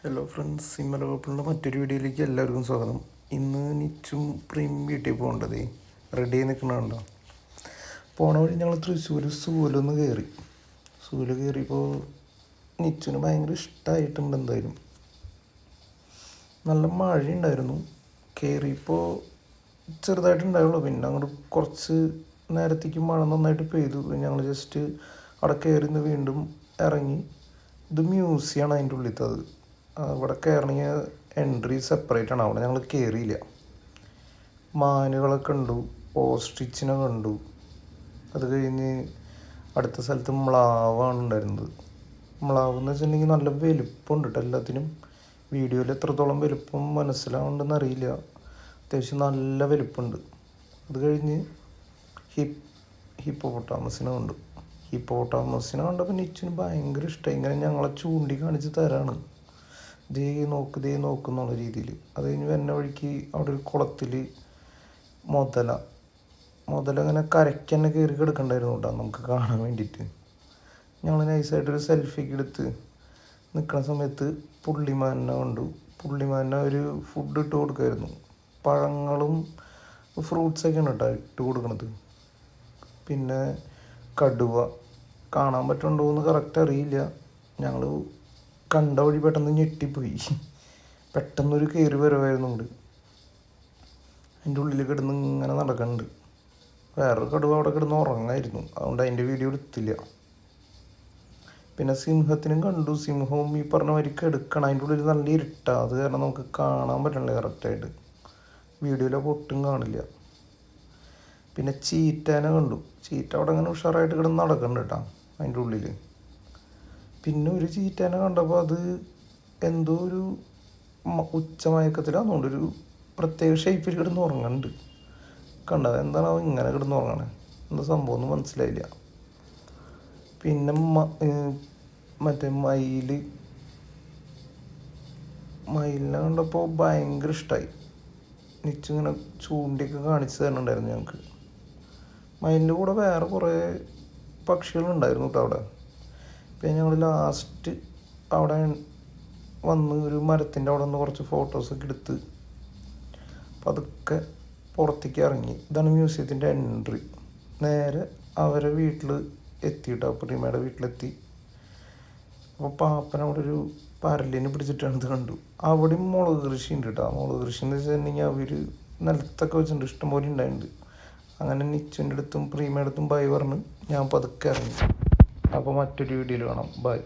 Hello friends, സിമ്മലോപ്പിളുടെ മറ്റൊരു വീഡിയോയിലേക്ക് എല്ലാവർക്കും സ്വാഗതം. ഇന്ന് നിച്ചും പ്രീം വീട്ടിൽ പോകേണ്ടതേ റെഡി ആയി നിൽക്കണുണ്ടോ. പോണ വഴി ഞങ്ങൾ തൃശ്ശൂർ സൂലൊന്ന് കയറി. സൂല് കയറിയപ്പോൾ നിച്ചുന് ഭയങ്കര ഇഷ്ടമായിട്ടുണ്ട്. എന്തായാലും നല്ല മഴയുണ്ടായിരുന്നു. കയറിയപ്പോൾ ചെറുതായിട്ടുണ്ടായുള്ളൂ. പിന്നെ അങ്ങോട്ട് കുറച്ച് നേരത്തേക്ക് മഴ നന്നായിട്ട് പെയ്തു. ഞങ്ങൾ ജസ്റ്റ് അവിടെ കയറി വീണ്ടും ഇറങ്ങി. ഇത് മ്യൂസിയമാണ് അതിൻ്റെ ഉള്ളിലത്തത്. അവിടെ കയറണമെങ്കിൽ എൻട്രി സെപ്പറേറ്റ് ആണ്. അവിടെ ഞങ്ങൾ കയറിയില്ല. മാനുകളെ കണ്ടു, ഓസ്ട്രിച്ചിനെ കണ്ടു. അത് കഴിഞ്ഞ് അടുത്ത സ്ഥലത്ത് മ്ലാവാണ് ഉണ്ടായിരുന്നത്. മ്ലാവ് എന്ന് വെച്ചിട്ടുണ്ടെങ്കിൽ നല്ല വലുപ്പമുണ്ട് കേട്ടോ. എല്ലാത്തിനും വീഡിയോയിൽ എത്രത്തോളം വലുപ്പം മനസ്സിലാവുന്നുണ്ടെന്ന് അറിയില്ല. അത്യാവശ്യം നല്ല വലുപ്പമുണ്ട്. അത് കഴിഞ്ഞ് ഹിപ്പോപ്പൊട്ടാമസിനെ കണ്ടു. ഹിപ്പോപ്പൊട്ടാമസിനെ കണ്ടപ്പോൾ നിച്ചിന് ഭയങ്കര ഇഷ്ടമായി. ഇങ്ങനെ ഞങ്ങളെ ചൂണ്ടി കാണിച്ച് തരാണ്, ദേ നോക്ക് എന്നുള്ള രീതിയിൽ. അത് കഴിഞ്ഞ് വരുന്ന വഴിക്ക് അവിടെ ഒരു കുളത്തിൽ മുതല അങ്ങനെ കരയ്ക്ക് തന്നെ കയറി കിടക്കണ്ടായിരുന്നു കേട്ടോ, നമുക്ക് കാണാൻ വേണ്ടിയിട്ട്. ഞങ്ങൾ നൈസായിട്ടൊരു സെൽഫിക്ക് എടുത്ത് നിൽക്കുന്ന സമയത്ത് പുള്ളിമാനെ കണ്ടു. പുള്ളിമാനെ ഒരു ഫുഡ് ഇട്ട് കൊടുക്കുമായിരുന്നു. പഴങ്ങളും ഫ്രൂട്ട്സൊക്കെയാണ് കേട്ടോ ഇട്ട് കൊടുക്കണത്. പിന്നെ കടുവ കാണാൻ പറ്റുന്നുണ്ടോ എന്ന് കറക്റ്റ് അറിയില്ല. ഞങ്ങൾ കണ്ട വഴി പെട്ടെന്ന് ഞെട്ടിപ്പോയി. പെട്ടെന്നൊരു കയറി വരവായിരുന്നുണ്ട്. അതിൻ്റെ ഉള്ളിൽ കിടന്ന് ഇങ്ങനെ നടക്കുന്നുണ്ട്. വേറൊരു കടുവ അവിടെ കിടന്ന് ഉറങ്ങായിരുന്നു. അതുകൊണ്ട് അതിൻ്റെ വീഡിയോ എടുത്തില്ല. പിന്നെ സിംഹത്തിനും കണ്ടു. സിംഹവും ഈ പറഞ്ഞ മാതിരി കിടക്കണം. അതിൻ്റെ ഉള്ളിൽ നല്ല ഇരുട്ടാണ്. അത് കാരണം നമുക്ക് കാണാൻ പറ്റണില്ല കറക്റ്റായിട്ട്. വീഡിയോയിലൊക്കെ ഒട്ടും കാണില്ല. പിന്നെ ചീറ്റേനെ കണ്ടു. ചീറ്റ അവിടെ അങ്ങനെ ഉഷാറായിട്ട് കിടന്ന് നടക്കുന്നുണ്ട് കേട്ടോ അതിൻ്റെ ഉള്ളിൽ. പിന്നെ ഒരു ചീറ്റേനെ കണ്ടപ്പോൾ അത് എന്തോ ഒരു ഉച്ചമയക്കത്തിലാണെന്നുകൊണ്ടൊരു പ്രത്യേക ഷേപ്പിൽ കിടന്ന് ഉറങ്ങുന്നുണ്ട്. കണ്ടത് എന്താണോ ഇങ്ങനെ കിടന്ന് ഉറങ്ങണേ, എന്താ സംഭവം ഒന്നും മനസ്സിലായില്ല. പിന്നെ മറ്റേ മയിലിനെ കണ്ടപ്പോൾ ഭയങ്കര ഇഷ്ടമായി. നിച്ചിങ്ങനെ ചൂണ്ടിയൊക്കെ കാണിച്ചു തരുന്നുണ്ടായിരുന്നു ഞങ്ങൾക്ക്. മയിലിൻ്റെ കൂടെ വേറെ കുറേ പക്ഷികളുണ്ടായിരുന്നു കേട്ടോ അവിടെ. പിന്നെ ഞങ്ങൾ ലാസ്റ്റ് അവിടെ വന്ന് ഒരു മരത്തിൻ്റെ അവിടെ നിന്ന് കുറച്ച് ഫോട്ടോസൊക്കെ എടുത്ത് പതുക്കെ പുറത്തേക്ക് ഇറങ്ങി. ഇതാണ് മ്യൂസിയത്തിൻ്റെ എൻട്രി. നേരെ അവരെ വീട്ടിൽ എത്തിയിട്ടോ, പ്രീമയുടെ വീട്ടിലെത്തി. അപ്പോൾ പാപ്പൻ അവിടെ ഒരു പരലിനെ പിടിച്ചിട്ടാണ് ഇത് കണ്ടു. അവിടെയും മുളക് കൃഷി ഉണ്ട് കേട്ടോ. മുളക് കൃഷി എന്ന് വെച്ചിട്ടുണ്ടെങ്കിൽ അവർ നിലത്തൊക്കെ വെച്ചിട്ടുണ്ട്, ഇഷ്ടംപോലെ ഉണ്ടായിട്ടുണ്ട്. അങ്ങനെ നിച്ചുവിൻ്റെ അടുത്തും പ്രീമയുടെ അടുത്തും ബൈ പറഞ്ഞ് ഞാൻ പതുക്കെ ഇറങ്ങി. അപ്പോൾ മറ്റൊരു വീഡിയോയിൽ കാണാം. ബൈ.